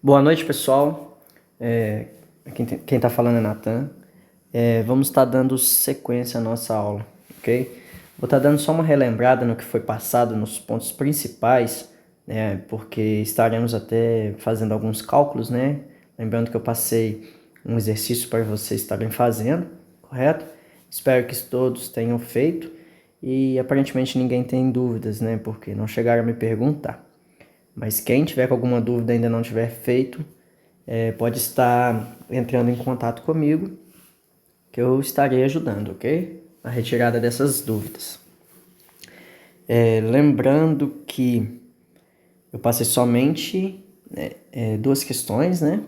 Boa noite, pessoal. Quem está falando é Natan. Vamos estar dando sequência à nossa aula, ok? Vou estar dando só uma relembrada no que foi passado nos pontos principais, né? Porque estaremos até fazendo alguns cálculos, né? Lembrando que eu passei um exercício para vocês estarem fazendo, correto? Espero que todos tenham feito e aparentemente ninguém tem dúvidas, né? Porque não chegaram a me perguntar. Mas quem tiver com alguma dúvida e ainda não tiver feito, pode estar entrando em contato comigo, que eu estarei ajudando, ok? Na retirada dessas dúvidas. Lembrando que eu passei somente duas questões, né?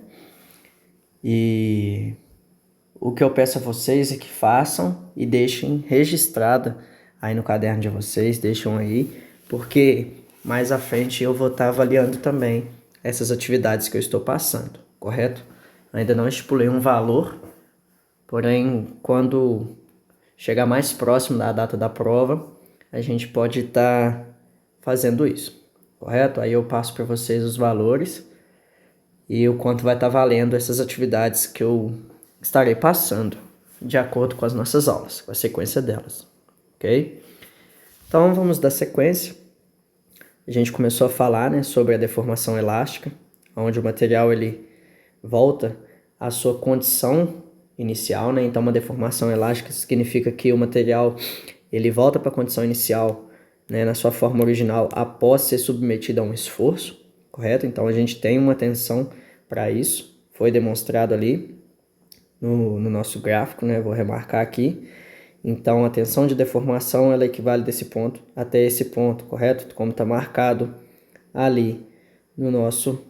E o que eu peço a vocês é que façam e deixem registrada aí no caderno de vocês, deixam aí, porque mais à frente eu vou estar avaliando também essas atividades que eu estou passando, correto? Ainda não estipulei um valor, porém, quando chegar mais próximo da data da prova, a gente pode estar fazendo isso, correto? Aí eu passo para vocês os valores e o quanto vai estar valendo essas atividades que eu estarei passando, de acordo com as nossas aulas, com a sequência delas, ok? Então vamos dar sequência. A gente começou a falar, né, sobre a deformação elástica, onde o material ele volta à sua condição inicial, né? Então uma deformação elástica significa que o material ele volta para a condição inicial, né, na sua forma original após ser submetido a um esforço, correto? Então a gente tem uma tensão para isso, foi demonstrado ali no nosso gráfico, né? Vou remarcar aqui. Então a tensão de deformação ela equivale desse ponto até esse ponto, correto? Como está marcado ali no nosso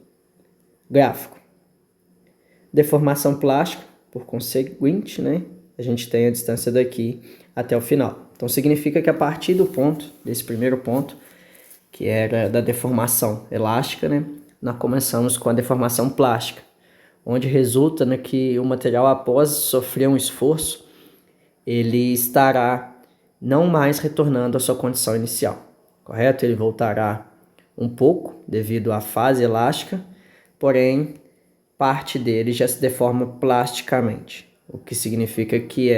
gráfico. Deformação plástica, por conseguinte, né? A gente tem a distância daqui até o final. Então significa que a partir do ponto, desse primeiro ponto, que era da deformação elástica, né? Nós começamos com a deformação plástica, onde resulta, né, que o material após sofrer um esforço, ele estará não mais retornando à sua condição inicial, correto? Ele voltará um pouco devido à fase elástica, porém parte dele já se deforma plasticamente, o que significa que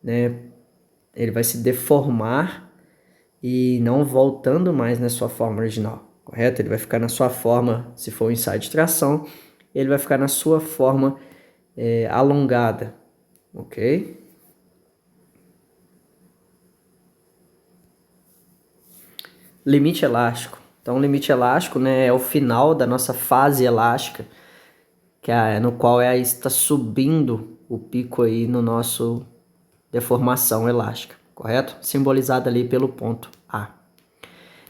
né, ele vai se deformar e não voltando mais na sua forma original, correto? Ele vai ficar na sua forma, se for um ensaio de tração, ele vai ficar na sua forma alongada, ok? Limite elástico. Então, o limite elástico, né, é o final da nossa fase elástica, que no qual está subindo o pico aí no nosso deformação elástica, correto? Simbolizado ali pelo ponto A.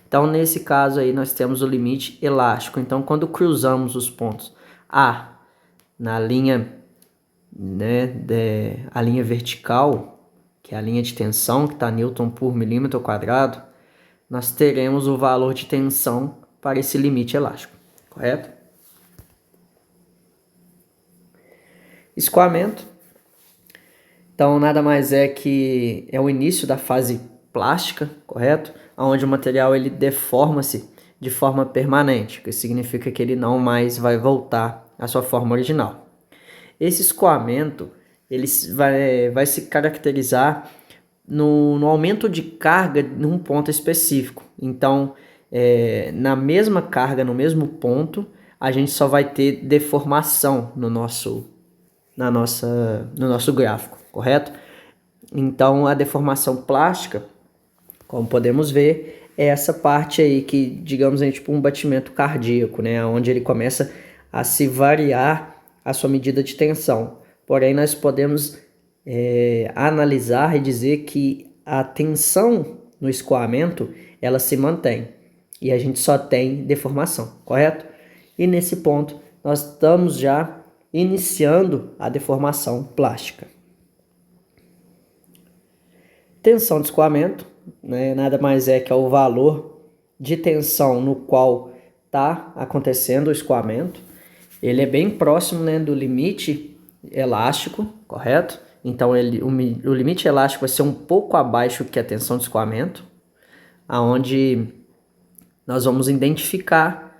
Então, nesse caso aí, nós temos o limite elástico. Então, quando cruzamos os pontos A na linha, né, a linha vertical, que é a linha de tensão, que está Newton por milímetro quadrado, nós teremos o valor de tensão para esse limite elástico, correto? Escoamento. Então, nada mais é que é o início da fase plástica, correto? Onde o material ele deforma-se de forma permanente, o que significa que ele não mais vai voltar à sua forma original. Esse escoamento ele vai se caracterizar no aumento de carga num ponto específico. Então, na mesma carga, no mesmo ponto, a gente só vai ter deformação no nosso gráfico, correto? Então, a deformação plástica, como podemos ver, é essa parte aí que, digamos, é tipo um batimento cardíaco, né? Onde ele começa a se variar a sua medida de tensão. Porém, nós podemos analisar e dizer que a tensão no escoamento, ela se mantém. E a gente só tem deformação, correto? E nesse ponto, nós estamos já iniciando a deformação plástica. Tensão de escoamento, né, nada mais é que é o valor de tensão no qual está acontecendo o escoamento. Ele é bem próximo, né, do limite elástico, correto? Então o limite elástico vai ser um pouco abaixo que a tensão de escoamento, aonde nós vamos identificar,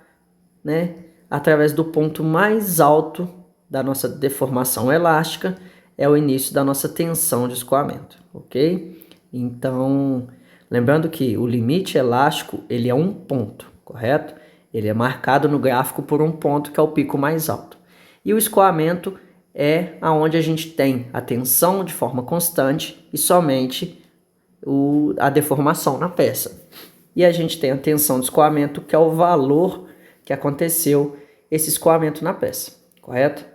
né, através do ponto mais alto da nossa deformação elástica, é o início da nossa tensão de escoamento, ok? Então, lembrando que o limite elástico, ele é um ponto, correto? Ele é marcado no gráfico por um ponto que é o pico mais alto. E o escoamento é aonde a gente tem a tensão de forma constante e somente a deformação na peça. E a gente tem a tensão de escoamento, que é o valor que aconteceu esse escoamento na peça, correto?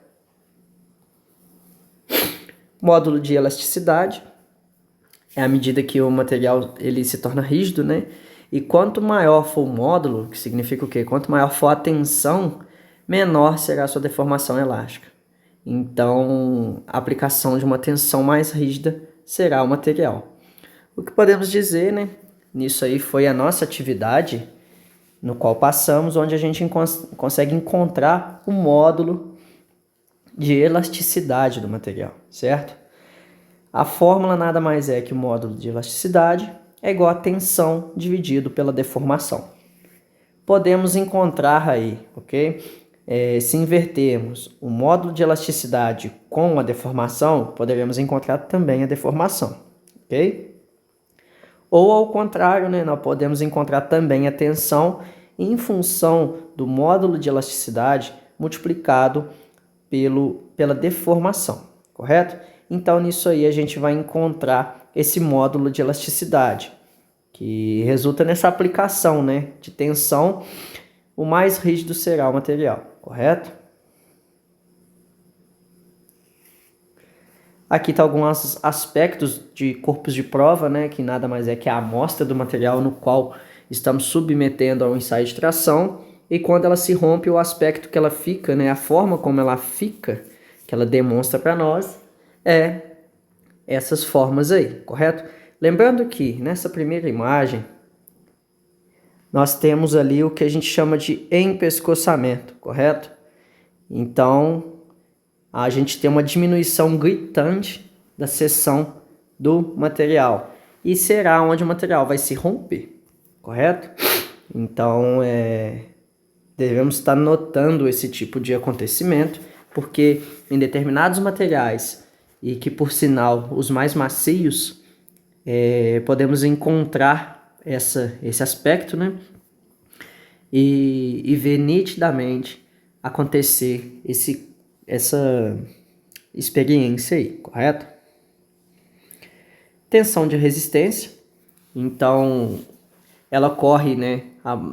Módulo de elasticidade é a medida que o material ele se torna rígido, né? E quanto maior for o módulo, que significa o quê? Quanto maior for a tensão, menor será a sua deformação elástica. Então, a aplicação de uma tensão mais rígida será o material. O que podemos dizer, né? Nisso aí foi a nossa atividade no qual passamos, onde a gente consegue encontrar o módulo de elasticidade do material, certo? A fórmula nada mais é que o módulo de elasticidade é igual a tensão dividido pela deformação. Podemos encontrar aí, ok? Se invertermos o módulo de elasticidade com a deformação, poderemos encontrar também a deformação, ok? Ou ao contrário, né, nós podemos encontrar também a tensão em função do módulo de elasticidade multiplicado pela deformação, correto? Então, nisso aí a gente vai encontrar esse módulo de elasticidade, que resulta nessa aplicação, né, de tensão. O mais rígido será o material, correto? Aqui está alguns aspectos de corpos de prova, né, que nada mais é que a amostra do material no qual estamos submetendo ao ensaio de tração, e quando ela se rompe, o aspecto que ela fica, né, a forma como ela fica, que ela demonstra para nós, é essas formas aí, correto? Lembrando que nessa primeira imagem, nós temos ali o que a gente chama de empescoçamento, correto? Então, a gente tem uma diminuição gritante da seção do material. E será onde o material vai se romper, correto? Então, devemos estar notando esse tipo de acontecimento, porque em determinados materiais, e que por sinal os mais macios, podemos encontrar esse aspecto, né? E ver nitidamente acontecer essa experiência aí, correto? Tensão de resistência, então ela ocorre, né,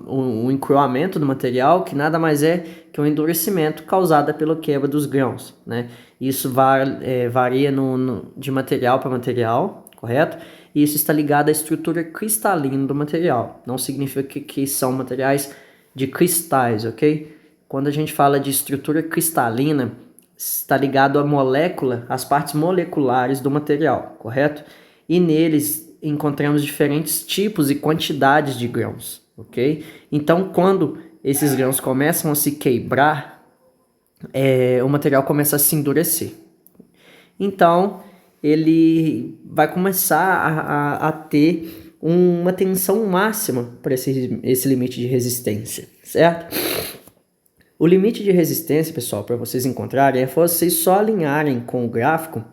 um encruamento do material, que nada mais é que um endurecimento causado pela quebra dos grãos, né? Isso varia de material para material, correto? E isso está ligado à estrutura cristalina do material. Não significa que são materiais de cristais, ok? Quando a gente fala de estrutura cristalina, está ligado à molécula, às partes moleculares do material, correto? E neles encontramos diferentes tipos e quantidades de grãos, ok? Então, quando esses grãos começam a se quebrar, o material começa a se endurecer. Então, ele vai começar a ter uma tensão máxima para esse limite de resistência, certo? O limite de resistência, pessoal, para vocês encontrarem, é vocês só alinharem com o gráfico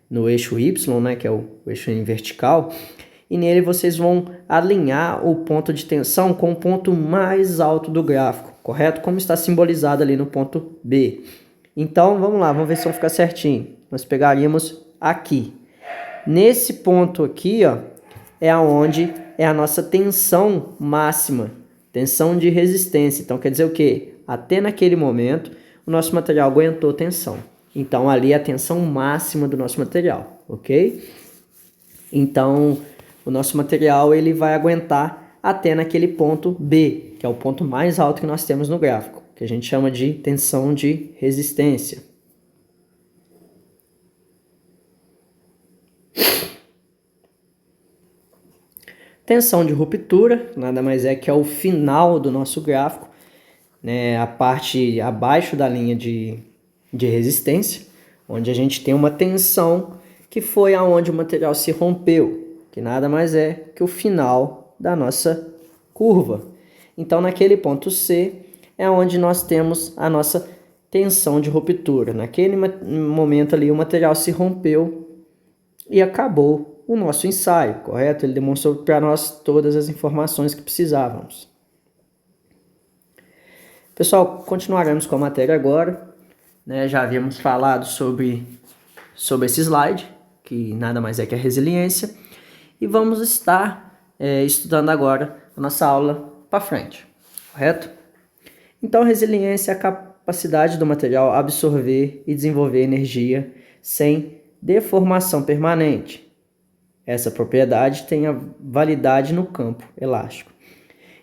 no eixo Y, né, que é o eixo em vertical, e nele vocês vão alinhar o ponto de tensão com o ponto mais alto do gráfico, correto? Como está simbolizado ali no ponto B. Então, vamos lá, vamos ver se vai ficar certinho. Nós pegaríamos aqui. Nesse ponto aqui, ó, é onde é a nossa tensão máxima, tensão de resistência. Então, quer dizer o quê? Até naquele momento, o nosso material aguentou tensão. Então, ali é a tensão máxima do nosso material, ok? Então, o nosso material ele vai aguentar até naquele ponto B, que é o ponto mais alto que nós temos no gráfico, que a gente chama de tensão de resistência. Tensão de ruptura, nada mais é que é o final do nosso gráfico, né, a parte abaixo da linha de resistência, onde a gente tem uma tensão que foi aonde o material se rompeu, que nada mais é que o final da nossa curva. Então, naquele ponto C, é onde nós temos a nossa tensão de ruptura. Naquele momento ali, o material se rompeu e acabou o nosso ensaio, correto? Ele demonstrou para nós todas as informações que precisávamos. Pessoal, continuaremos com a matéria agora. Já havíamos falado sobre esse slide, que nada mais é que a resiliência, e vamos estar estudando agora a nossa aula para frente, correto? Então, a resiliência é a capacidade do material absorver e desenvolver energia sem deformação permanente. Essa propriedade tem a validade no campo elástico.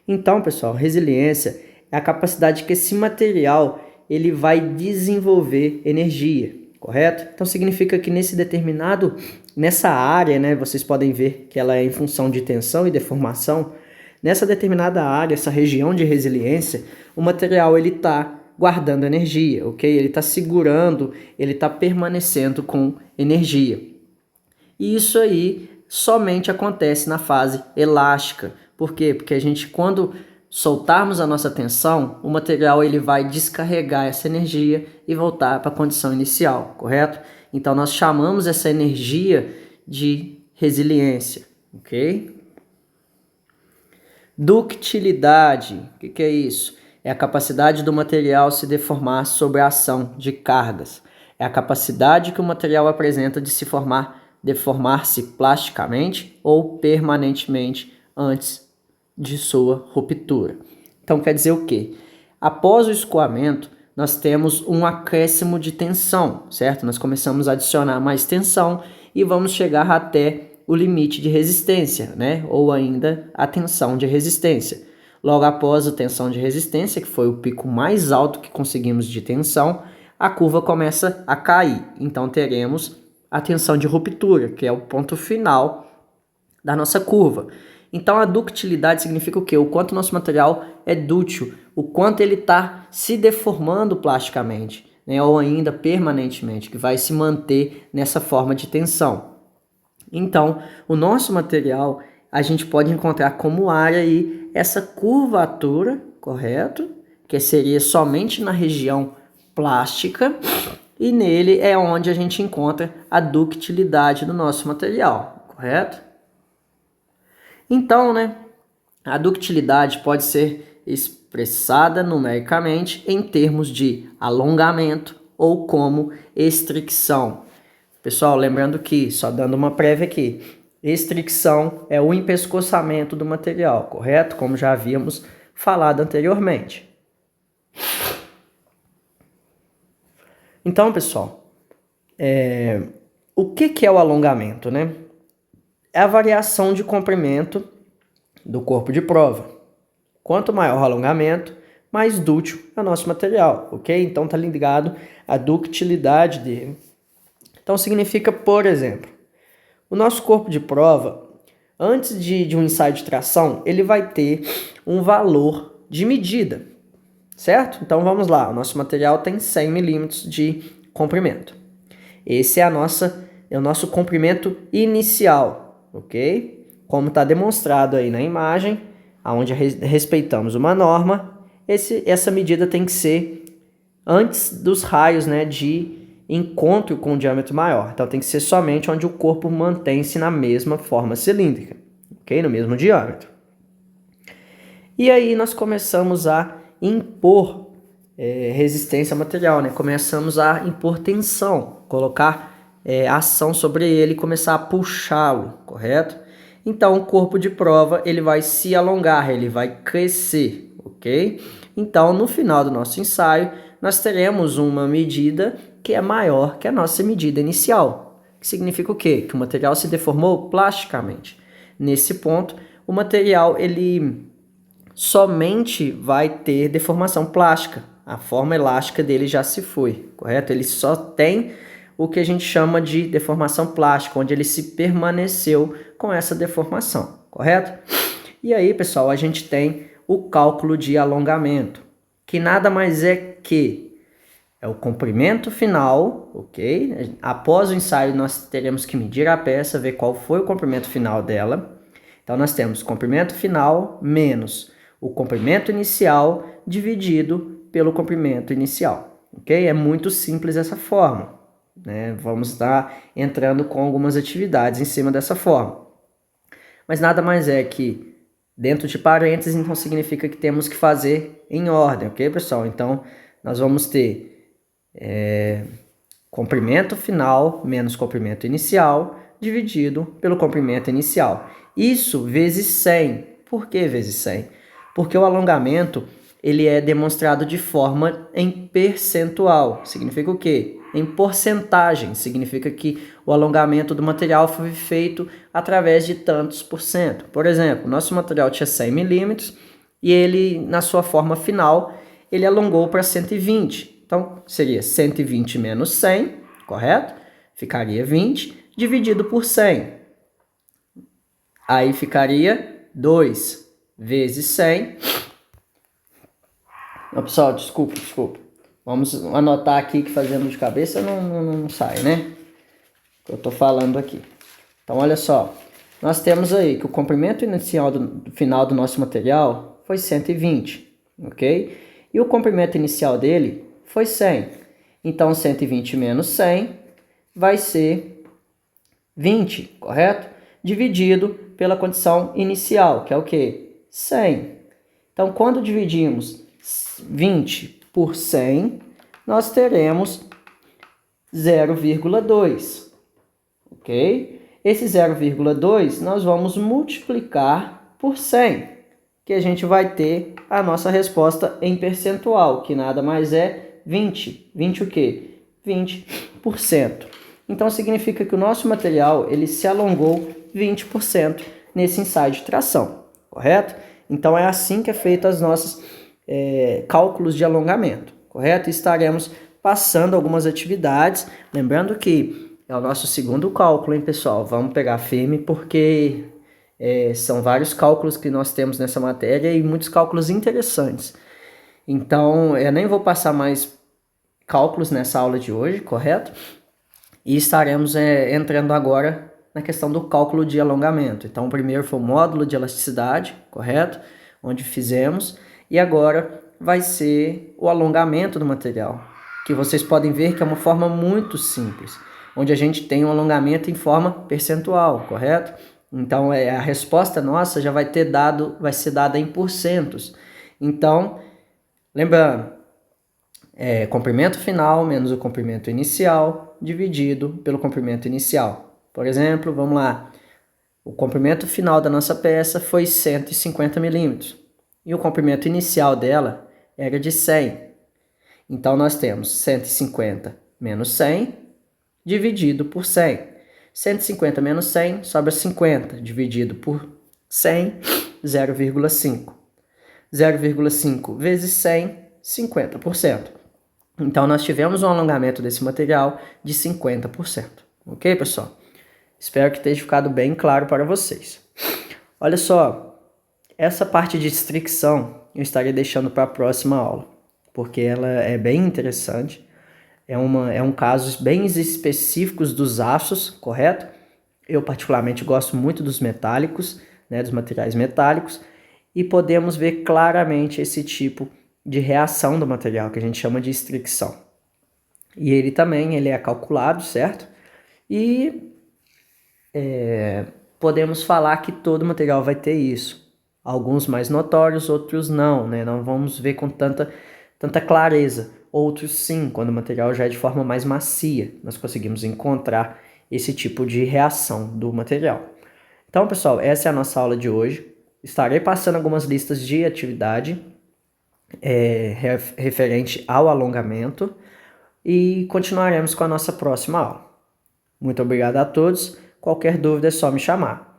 Então, pessoal, resiliência é a capacidade que esse material ele vai desenvolver energia, correto? Então, significa que nessa área, vocês podem ver que ela é em função de tensão e deformação. Nessa determinada área, essa região de resiliência, o material ele está guardando energia, ok? Ele está segurando, ele está permanecendo com energia. E isso aí somente acontece na fase elástica. Por quê? Porque quando soltarmos a nossa tensão, o material ele vai descarregar essa energia e voltar para a condição inicial, correto? Então, nós chamamos essa energia de resiliência, ok? Ductilidade, o que é isso? É a capacidade do material se deformar sob a ação de cargas. É a capacidade que o material apresenta de se deformar-se plasticamente ou permanentemente antes de sua ruptura. Então quer dizer o quê? Após o escoamento, nós temos um acréscimo de tensão, certo? Nós começamos a adicionar mais tensão e vamos chegar até o limite de resistência, ou ainda a tensão de resistência. Logo após a tensão de resistência, que foi o pico mais alto que conseguimos de tensão, a curva começa a cair. Então teremos a tensão de ruptura, que é o ponto final da nossa curva. Então a ductilidade significa o quê? O quanto o nosso material é dútil, o quanto ele está se deformando plasticamente, ou ainda permanentemente, que vai se manter nessa forma de tensão. Então, o nosso material, a gente pode encontrar como área aí essa curvatura, correto? Que seria somente na região plástica, e nele é onde a gente encontra a ductilidade do nosso material, correto? Então, a ductilidade pode ser expressada numericamente em termos de alongamento ou como estricção. Pessoal, lembrando que, só dando uma prévia aqui, estricção é o empescoçamento do material, correto? Como já havíamos falado anteriormente. Então, pessoal, o que é o alongamento, É a variação de comprimento do corpo de prova. Quanto maior o alongamento, mais dútil é o nosso material, ok? Então, está ligado à ductilidade dele. Então, significa, por exemplo, o nosso corpo de prova, antes de um ensaio de tração, ele vai ter um valor de medida, certo? Então, vamos lá. O nosso material tem 100 milímetros de comprimento. Esse é o nosso comprimento inicial, ok? Como está demonstrado aí na imagem, onde respeitamos uma norma, essa medida tem que ser antes dos raios, de encontro com um diâmetro maior. Então tem que ser somente onde o corpo mantém-se na mesma forma cilíndrica, ok? No mesmo diâmetro. E aí nós começamos a impor resistência ao material, Começamos a impor tensão, colocar ação sobre ele e começar a puxá-lo, correto? Então o corpo de prova ele vai se alongar, ele vai crescer, ok? Então no final do nosso ensaio nós teremos uma medida que é maior que a nossa medida inicial. Que significa o quê? Que o material se deformou plasticamente. Nesse ponto, o material ele somente vai ter deformação plástica. A forma elástica dele já se foi, correto? Ele só tem o que a gente chama de deformação plástica, onde ele se permaneceu com essa deformação, correto? E aí, pessoal, a gente tem o cálculo de alongamento, que nada mais é que é o comprimento final, ok? Após o ensaio, nós teremos que medir a peça, ver qual foi o comprimento final dela. Então, nós temos comprimento final menos o comprimento inicial dividido pelo comprimento inicial, ok? É muito simples essa forma, né? Vamos estar entrando com algumas atividades em cima dessa forma. Mas nada mais é que dentro de parênteses, então significa que temos que fazer em ordem, ok, pessoal? Então, nós vamos ter comprimento final menos comprimento inicial dividido pelo comprimento inicial. Isso vezes 100. Por que vezes 100? Porque o alongamento ele é demonstrado de forma em percentual. Significa o quê? Em porcentagem. Significa que o alongamento do material foi feito através de tantos por cento. Por exemplo, nosso material tinha 100 milímetros e ele, na sua forma final, ele alongou para 120. Então, seria 120 menos 100, correto? Ficaria 20 dividido por 100. Aí ficaria 2 vezes 100. Não, pessoal, desculpa. Vamos anotar aqui que fazendo de cabeça não sai, né? Eu estou falando aqui. Então, olha só. Nós temos aí que o comprimento inicial do final do nosso material foi 120, ok? E o comprimento inicial dele foi 100. Então, 120 menos 100 vai ser 20, correto? Dividido pela condição inicial, que é o quê? 100. Então, quando dividimos 20 por 100, nós teremos 0,2, ok? Esse 0,2 nós vamos multiplicar por 100, que a gente vai ter a nossa resposta em percentual, que nada mais é 20. 20 o quê? 20%. Então, significa que o nosso material ele se alongou 20% nesse ensaio de tração, correto? Então, é assim que é feito as nossas cálculos de alongamento, correto? Estaremos passando algumas atividades, lembrando que é o nosso segundo cálculo, hein, pessoal? Vamos pegar firme porque são vários cálculos que nós temos nessa matéria e muitos cálculos interessantes. Então, eu nem vou passar mais cálculos nessa aula de hoje, correto? E estaremos entrando agora na questão do cálculo de alongamento. Então, o primeiro foi o módulo de elasticidade, correto? Onde fizemos. E agora vai ser o alongamento do material, que vocês podem ver que é uma forma muito simples, onde a gente tem um alongamento em forma percentual, correto? Então, a resposta nossa já vai ser dada em porcentos. Então, lembrando, comprimento final menos o comprimento inicial dividido pelo comprimento inicial. Por exemplo, vamos lá, o comprimento final da nossa peça foi 150 milímetros e o comprimento inicial dela era de 100. Então, nós temos 150 menos 100 dividido por 100. 150 menos 100 sobra 50, dividido por 100, 0,5. 0,5 vezes 100, 50%. Então, nós tivemos um alongamento desse material de 50%. Ok, pessoal? Espero que tenha ficado bem claro para vocês. Olha só, essa parte de fricção eu estarei deixando para a próxima aula, porque ela é bem interessante. É um caso bem específicos dos aços, correto? Eu particularmente gosto muito dos metálicos, né, dos materiais metálicos, e podemos ver claramente esse tipo de reação do material, que a gente chama de fricção. E ele também é calculado, certo? E podemos falar que todo material vai ter isso. Alguns mais notórios, outros não, né? Não vamos ver com tanta clareza. Outros sim, quando o material já é de forma mais macia, nós conseguimos encontrar esse tipo de reação do material. Então, pessoal, essa é a nossa aula de hoje. Estarei passando algumas listas de atividade referente ao alongamento e continuaremos com a nossa próxima aula. Muito obrigado a todos. Qualquer dúvida é só me chamar.